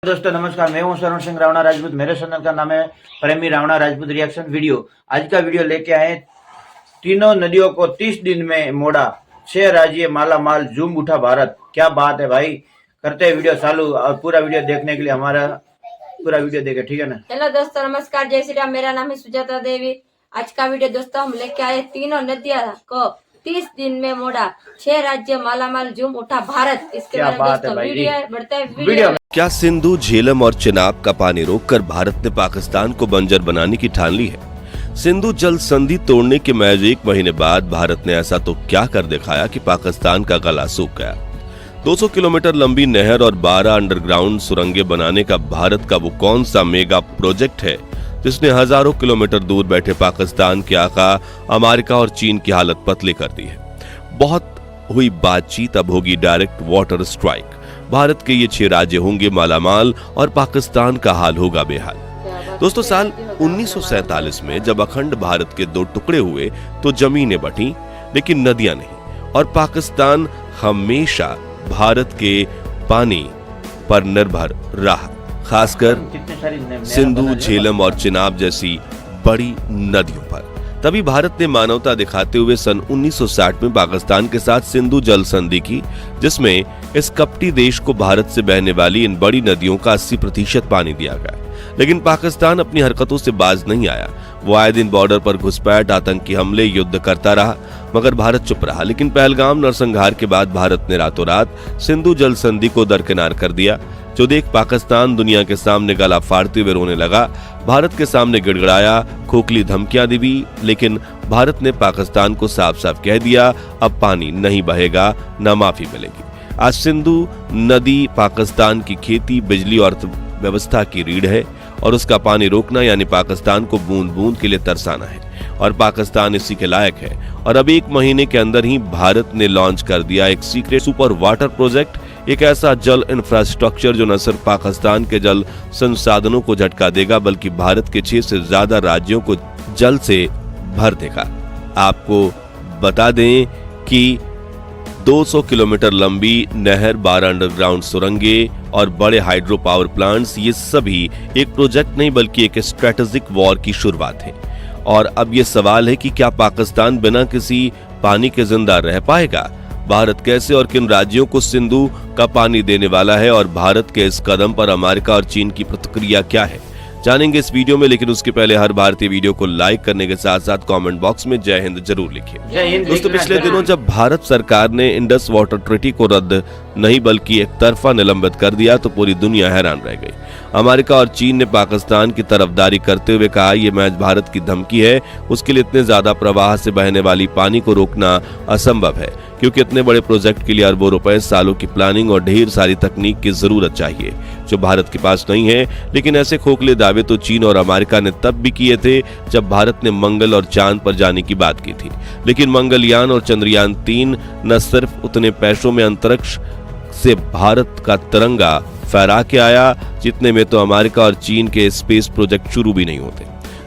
दोस्तों नमस्कार, मैं हूं शरण सिंह रावणा राजपूत। मेरे चैनल का नाम है प्रेमी रावणा राजपूत रिएक्शन वीडियो। आज का वीडियो लेके आए तीनों नदियों को 30 दिन में मोड़ा, 6 राज्य माला माल, झूम उठा भारत। क्या बात है भाई। करते हैं वीडियो चालू और पूरा वीडियो देखने के लिए हमारा पूरा वीडियो देखे, ठीक है ना। हेलो दोस्तों, नमस्कार, जय श्री राम। मेरा नाम है सुजाता देवी। आज का वीडियो दोस्तों हम लेके आए तीनों नदियां को 30 दिन में मोड़ा, 6 राज्य मालामाल, झूम उठा भारत। इसके क्या बारे में बात है दोस्तों भाई। वीडियो है, बढ़ते हैं वीडियो में। क्या सिंधु, झेलम और चिनाब का पानी रोककर भारत ने पाकिस्तान को बंजर बनाने की ठान ली है? सिंधु जल संधि तोड़ने के महज 1 महीने बाद भारत ने ऐसा तो क्या कर दिखाया कि पाकिस्तान का गला सूख गया। 200 किलोमीटर लंबी नहर और 12 अंडरग्राउंड सुरंगें बनाने का भारत का वो कौन सा मेगा प्रोजेक्ट है जिसने हजारों किलोमीटर दूर बैठे पाकिस्तान के आका अमेरिका और चीन की हालत पतली कर दी है। बहुत हुई बातचीत, अब होगी डायरेक्ट वाटर स्ट्राइक। भारत के ये 6 राज्य होंगे मालामाल और पाकिस्तान का हाल होगा बेहाल। दोस्तों, साल 1947 में जब अखंड भारत के 2 टुकड़े हुए तो जमीनें बंटी लेकिन नदियां नहीं, और पाकिस्तान हमेशा भारत के पानी पर निर्भर रहा, खासकर सिंधु, झेलम और चिनाब जैसी बड़ी नदियों पर। तभी भारत ने मानवता दिखाते हुए सन 1960 में पाकिस्तान के साथ सिंधु जल संधि की, जिसमें इस कपटी देश को भारत से बहने वाली इन बड़ी नदियों का 80% पानी दिया गया। लेकिन पाकिस्तान अपनी हरकतों से बाज नहीं आया। वो आए दिन बॉर्डर पर घुसपैठ, आतंकी हमले, युद्ध करता रहा, मगर भारत चुप रहा। लेकिन पहलगाम नरसंहार के बाद भारत ने रातों रात सिंधु जल संधि को दरकिनार कर दिया। जो देख पाकिस्तान दुनिया के सामने गला फाड़ते हुए रोने लगा। भारत के सामने गिड़गिड़ाया, खोखली धमकियां दी, लेकिन भारत ने पाकिस्तान को साफ साफ कह दिया, अब पानी नहीं बहेगा, न माफी मिलेगी। आज सिंधु नदी पाकिस्तान की खेती, बिजली और अर्थव्यवस्था की रीढ़ है, और उसका पानी रोकना यानी पाकिस्तान को बूंद बूंद के लिए तरसाना है, और पाकिस्तान इसी के लायक है। और अब 1 महीने के अंदर ही भारत ने लॉन्च कर दिया एक सीक्रेट सुपर वाटर प्रोजेक्ट, एक ऐसा जल इंफ्रास्ट्रक्चर जो न सिर्फ पाकिस्तान के जल संसाधनों को झटका देगा बल्कि भारत के 6 से ज्यादा राज्यों को जल से भर देगा। आपको बता दें कि 200 किलोमीटर लंबी नहर, 12 अंडरग्राउंड सुरंगें और बड़े हाइड्रो पावर प्लांट्स, ये सभी एक प्रोजेक्ट नहीं बल्कि एक स्ट्रेटेजिक वॉर की शुरुआत है। और अब ये सवाल है कि क्या पाकिस्तान बिना किसी पानी के जिंदा रह पाएगा? भारत कैसे और किन राज्यों को सिंधु का पानी देने वाला है, और भारत के इस कदम पर अमेरिका और चीन की प्रतिक्रिया क्या है, जानेंगे इस वीडियो में। लेकिन उसके पहले हर भारतीय वीडियो को लाइक करने के साथ साथ कमेंट बॉक्स में जय हिंद जरूर लिखिए। दोस्तों, पिछले दिनों जब भारत सरकार ने इंडस वाटर ट्रीटी को रद्द नहीं बल्कि एक तरफा निलंबित कर दिया तो पूरी दुनिया हैरान रह गई। अमेरिका और चीन ने पाकिस्तान की तरफदारी करते हुए कहा, यह महज भारत की धमकी है, उसके लिए इतने ज्यादा प्रवाह से बहने वाली पानी को रोकना असंभव है, क्योंकि इतने बड़े प्रोजेक्ट के लिए अरबों रुपए, सालों की प्लानिंग और ढेर सारी तकनीक की जरूरत चाहिए जो भारत के पास नहीं है। लेकिन ऐसे खोखले दावे तो चीन और अमेरिका ने तब भी किए थे जब भारत ने मंगल और चांद पर जाने की बात की थी। लेकिन मंगलयान और चंद्रयान 3 न सिर्फ उतने पैसों में अंतरिक्ष से भारत का तिरंगा फहरा के आया जितने में तो अमेरिका और चीन के स्पेस प्रोजेक्ट शुरू भी नहीं होते।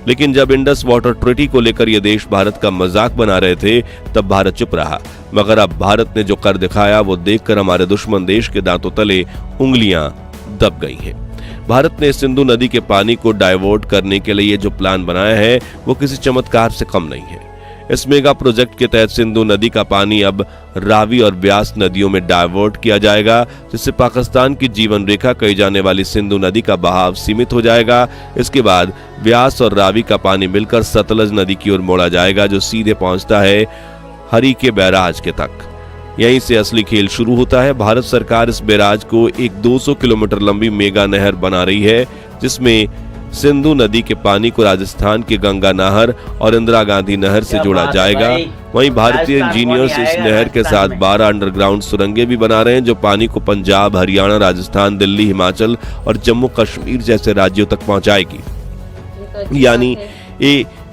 लेकिन जब इंडस वाटर ट्रीटी को लेकर ये देश भारत का मजाक बना रहे थे तब भारत चुप रहा, मगर अब भारत ने जो कर दिखाया वो देखकर हमारे दुश्मन देश के दांतों तले उंगलियां दब गई हैं। भारत ने सिंधु नदी के पानी को डाइवर्ट करने के लिए जो प्लान बनाया है वो किसी चमत्कार से कम नहीं है। इस मेगा प्रोजेक्ट के तहत सिंधु नदी का पानी अब रावी और ब्यास नदियों में डाइवर्ट किया जाएगा, जिससे पाकिस्तान की जीवन रेखा कही जाने वाली सिंधु नदी का बहाव सीमित हो जाएगा। इसके बाद ब्यास और रावी का पानी मिलकर सतलज नदी की ओर मोड़ा जाएगा, जो सीधे पहुंचता है हरी के बैराज के तक। यहीं से असली खेल शुरू होता है। भारत सरकार इस बैराज को एक 200 किलोमीटर लंबी मेगा नहर बना रही है, जिसमें सिंधु नदी के पानी को राजस्थान के गंगा नहर और इंदिरा गांधी नहर से जोड़ा जाएगा। वहीं भारतीय इंजीनियर्स इस नहर के साथ 12 अंडरग्राउंड सुरंगें भी बना रहे हैं जो पानी को पंजाब, हरियाणा, राजस्थान, दिल्ली, हिमाचल और जम्मू कश्मीर जैसे राज्यों तक पहुंचाएगी। यानी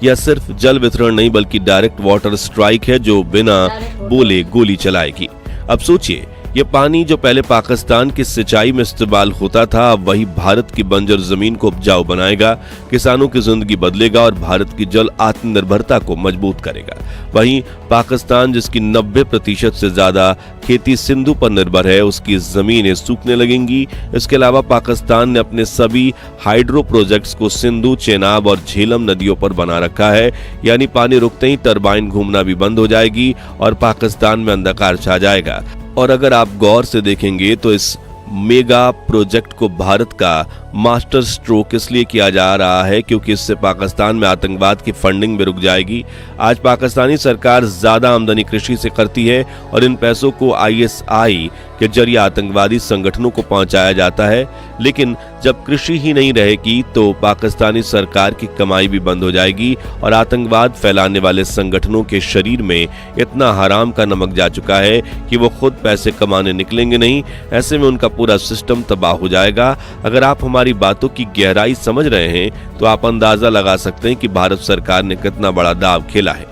यह सिर्फ जल वितरण नहीं बल्कि डायरेक्ट वाटर स्ट्राइक है जो बिना बोले गोली चलाएगी। अब सोचिए, ये पानी जो पहले पाकिस्तान की सिंचाई में इस्तेमाल होता था, अब वही भारत की बंजर जमीन को उपजाऊ बनाएगा, किसानों की जिंदगी बदलेगा और भारत की जल आत्मनिर्भरता को मजबूत करेगा। वहीं पाकिस्तान, जिसकी 90% से ज्यादा खेती सिंधु पर निर्भर है, उसकी जमीनें सूखने लगेंगी। इसके अलावा पाकिस्तान ने अपने सभी हाइड्रो प्रोजेक्ट्स को सिंधु, चेनाब और झेलम नदियों पर बना रखा है, यानी पानी रुकते ही टरबाइन घूमना भी बंद हो जाएगी और पाकिस्तान में अंधकार छा जाएगा। और अगर आप गौर से देखेंगे तो इस मेगा प्रोजेक्ट को भारत का मास्टर स्ट्रोक इसलिए किया जा रहा है क्योंकि इससे पाकिस्तान में आतंकवाद की फंडिंग भी रुक जाएगी। आज पाकिस्तानी सरकार ज्यादा आमदनी कृषि से करती है और इन पैसों को ISI के जरिए आतंकवादी संगठनों को पहुंचाया जाता है, लेकिन जब कृषि ही नहीं रहेगी तो पाकिस्तानी सरकार की कमाई भी बंद हो जाएगी और आतंकवाद फैलाने वाले संगठनों के शरीर में इतना हराम का नमक जा चुका है कि वो खुद पैसे कमाने निकलेंगे नहीं। ऐसे में उनका पूरा सिस्टम तबाह हो जाएगा। अगर आप हमारी बातों की गहराई समझ रहे हैं तो आप अंदाजा लगा सकते हैं कि भारत सरकार ने कितना बड़ा दांव खेला है।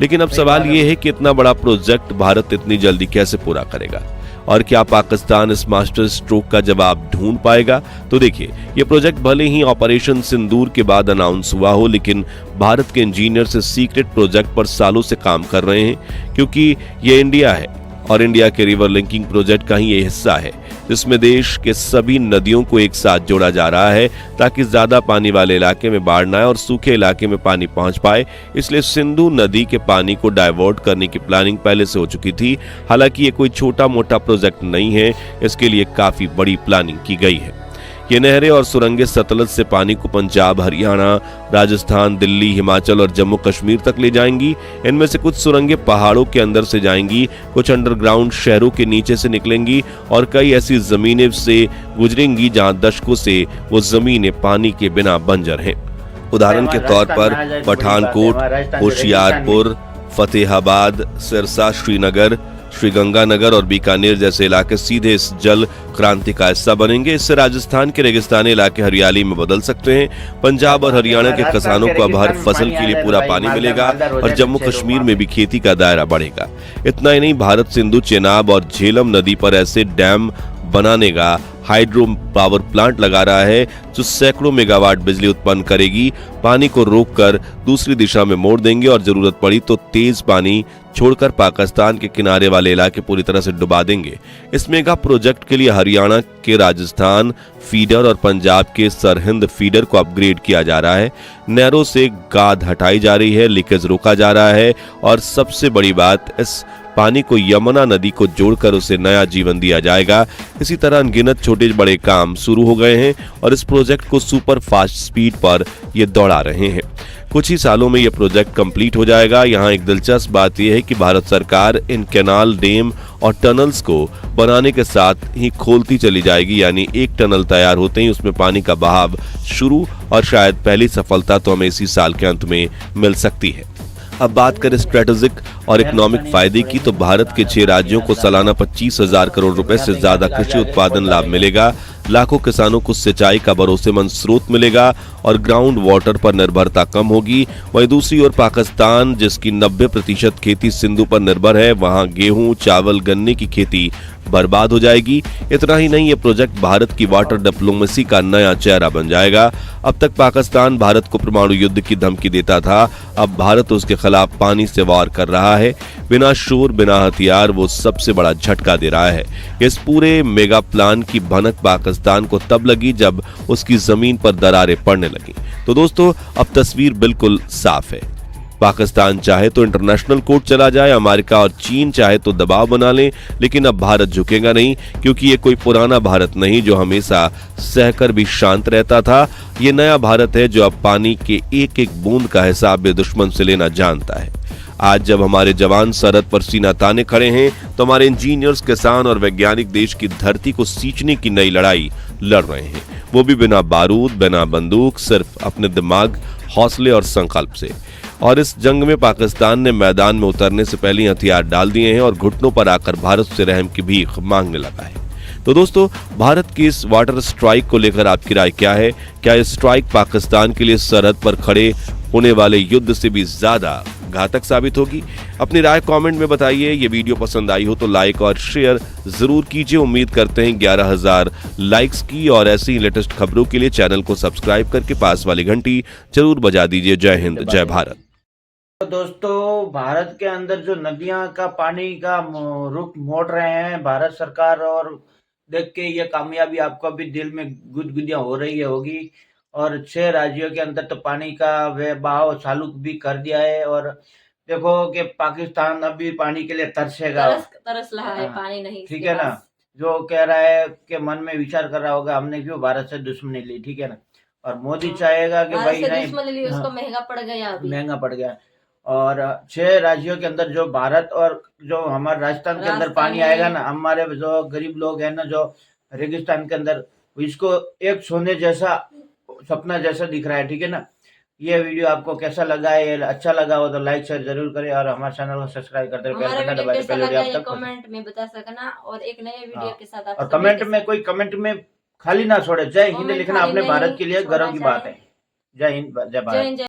लेकिन अब सवाल ये है कि इतना बड़ा प्रोजेक्ट भारत इतनी जल्दी कैसे पूरा करेगा और क्या पाकिस्तान इस मास्टर स्ट्रोक का जवाब ढूंढ पाएगा? तो देखिए, ये प्रोजेक्ट भले ही ऑपरेशन सिंदूर के बाद अनाउंस हुआ हो, लेकिन भारत के इंजीनियर्स इस सीक्रेट प्रोजेक्ट पर सालों से काम कर रहे हैं, क्योंकि ये इंडिया है और इंडिया के रिवर लिंकिंग प्रोजेक्ट का ही ये हिस्सा है, जिसमें देश के सभी नदियों को एक साथ जोड़ा जा रहा है ताकि ज्यादा पानी वाले इलाके में बाढ़ न आए और सूखे इलाके में पानी पहुंच पाए। इसलिए सिंधु नदी के पानी को डाइवर्ट करने की प्लानिंग पहले से हो चुकी थी। हालांकि ये कोई छोटा मोटा प्रोजेक्ट नहीं है, इसके लिए काफी बड़ी प्लानिंग की गई है। ये नहरें और सुरंगें सतलज से पानी को पंजाब, हरियाणा, राजस्थान, दिल्ली, हिमाचल और जम्मू कश्मीर तक ले जाएंगी। इनमें से कुछ सुरंगें पहाड़ों के अंदर से जाएंगी, कुछ अंडरग्राउंड शहरों के नीचे से निकलेंगी और कई ऐसी जमीनें से गुजरेंगी जहां दशकों से वो जमीनें पानी के बिना बंजर हैं। उदाहरण के तौर पर पठानकोट, होशियारपुर, फतेहाबाद, सिरसा, श्रीनगर, श्रीगंगानगर और बीकानेर जैसे इलाके सीधे इस जल क्रांति का हिस्सा बनेंगे। इससे राजस्थान के रेगिस्तानी इलाके हरियाली में बदल सकते हैं। पंजाब और हरियाणा के किसानों को अब हर फसल के लिए पूरा पानी मिलेगा और जम्मू कश्मीर में भी खेती का दायरा बढ़ेगा। इतना ही नहीं, भारत सिंधु, चेनाब और झेलम नदी पर ऐसे डैम बनाने का हाइड्रो पावर प्लांट लगा रहा है जो सैकड़ों मेगावाट बिजली उत्पन्न करेगी। पानी को रोककर दूसरी दिशा में मोड़ देंगे और जरूरत पड़ी तो तेज पानी छोड़कर पाकिस्तान के किनारे वाले इलाके पूरी तरह से डुबा देंगे। इस मेगा प्रोजेक्ट के लिए हरियाणा के राजस्थान फीडर और पंजाब के सरहिंद फीडर को अपग्रेड किया जा रहा है। नहरों से गाद हटाई जा रही है, लीकेज रोका जा रहा है और सबसे बड़ी बात, इस पानी को यमुना नदी को जोड़कर उसे नया जीवन दिया जाएगा। इसी तरह अनगिनत छोटे बड़े काम शुरू हो गए हैं और इस प्रोजेक्ट को सुपर फास्ट स्पीड पर ये दौड़ा रहे हैं। कुछ ही सालों में यह प्रोजेक्ट कंप्लीट हो जाएगा। यहाँ एक दिलचस्प बात यह है कि भारत सरकार इन कैनाल, डेम और टनल्स को बनाने के साथ ही खोलती चली जाएगी, यानी एक टनल तैयार होते ही उसमें पानी का बहाव शुरू और शायद पहली सफलता तो हमें इसी साल के अंत में मिल सकती है। अब बात करें स्ट्रेटेजिक और इकोनॉमिक फायदे की, तो भारत के 6 राज्यों को सालाना 25,000 करोड़ रुपए से ज्यादा कृषि उत्पादन लाभ मिलेगा। लाखों किसानों को सिंचाई का भरोसेमंद स्रोत मिलेगा और ग्राउंड वाटर पर निर्भरता कम होगी। वहीं दूसरी ओर पाकिस्तान, जिसकी 90% खेती सिंधु पर निर्भर है, वहां गेहूं, चावल, गन्ने की खेती बर्बाद हो जाएगी। इतना ही नहीं, ये प्रोजेक्ट भारत की वाटर डिप्लोमेसी का नया चेहरा बन जाएगा। अब तक पाकिस्तान भारत को परमाणु युद्ध की धमकी देता था, अब भारत उसके खिलाफ पानी से वार कर रहा है। बिना शोर, बिना हथियार, वो सबसे बड़ा झटका दे रहा है। इस पूरे मेगा प्लान की भनक पाकिस्तान को तब लगी जब उसकी जमीन पर दरारें पड़ने लगी। तो दोस्तों, अब तस्वीर बिल्कुल साफ है। पाकिस्तान चाहे तो इंटरनेशनल कोर्ट चला जाए, अमेरिका और चीन चाहे तो दबाव बना लें, लेकिन अब भारत झुकेगा नहीं, क्योंकि ये कोई पुराना भारत नहीं जो हमेशा सहकर भी शांत रहता था। ये नया भारत है जो अब पानी के एक एक बूंद का हिसाब बेदुश्मन से लेना जानता है। आज जब हमारे जवान सरहद पर सीना ताने खड़े हैं, तो हमारे इंजीनियर्स, किसान और वैज्ञानिक देश की धरती को सींचने की नई लड़ाई लड़ रहे हैं, वो भी बिना बारूद, बिना बंदूक, सिर्फ अपने दिमाग, हौसले और संकल्प से। और इस जंग में पाकिस्तान ने मैदान में उतरने से पहले हथियार डाल दिए हैं और घुटनों पर आकर भारत से रहम की भीख मांगने लगा है। तो दोस्तों, भारत की इस वाटर स्ट्राइक को लेकर आपकी राय क्या है? क्या यह स्ट्राइक पाकिस्तान के लिए सरहद पर खड़े होने वाले युद्ध से भी ज्यादा घातक साबित होगी। अपनी राय कमेंट में बताइए। ये वीडियो पसंद आई हो तो लाइक और शेयर जरूर कीजिए। उम्मीद करते हैं 11,000 लाइक्स की, और ऐसी ही लेटेस्ट खबरों के लिए चैनल को सब्सक्राइब करके पास वाली घंटी जरूर बजा दीजिए। जय हिंद, जय भारत। तो दोस्तों, भारत के अंदर जो नदियां का पानी का रुख मोड़ रहे हैं भारत सरकार, और देख के ये कामयाबी आपको भी दिल में गुदगुदियां हो रही होगी। और 6 राज्यों के अंदर तो पानी का बहाव चालू भी कर दिया है। और देखो कि पाकिस्तान अभी पानी के लिए तरसेगा, तरस रहा है, हाँ, पानी नहीं ठीक इसके है ना। पास। जो कह रहा है कि मन में विचार कर रहा होगा हमने क्यों भारत से दुश्मनी ली, ठीक है ना। और मोदी चाहेगा कि भारत भाई से नहीं, दुश्मनी ली, उसको हाँ, महंगा पड़ गया अभी। महंगा पड़ गया। और 6 राज्यों के अंदर जो भारत और जो हमारे राजस्थान के अंदर पानी आएगा ना, हमारे जो गरीब लोग हैं ना, जो रेगिस्तान के अंदर, इसको एक सोने जैसा सपना जैसा दिख रहा है, ठीक है ना। ये वीडियो आपको कैसा लगा है? अच्छा लगा हो तो लाइक शेयर जरूर करें, और हमारे चैनल को सब्सक्राइब करते रहिए। हमारा बेल बटन वीडियो दबाइए, कैसा पहले लगा आप ये तक कमेंट में बता सकना, और एक नए वीडियो के साथ आप और सभी कमेंट के में कोई कमेंट में खाली ना छोड़े। जय हिंद कमेंट लिखना खाली अपने नहीं भारत के लिए गर्व की छोड़ना बात है। जय हिंद, जय भारत। जय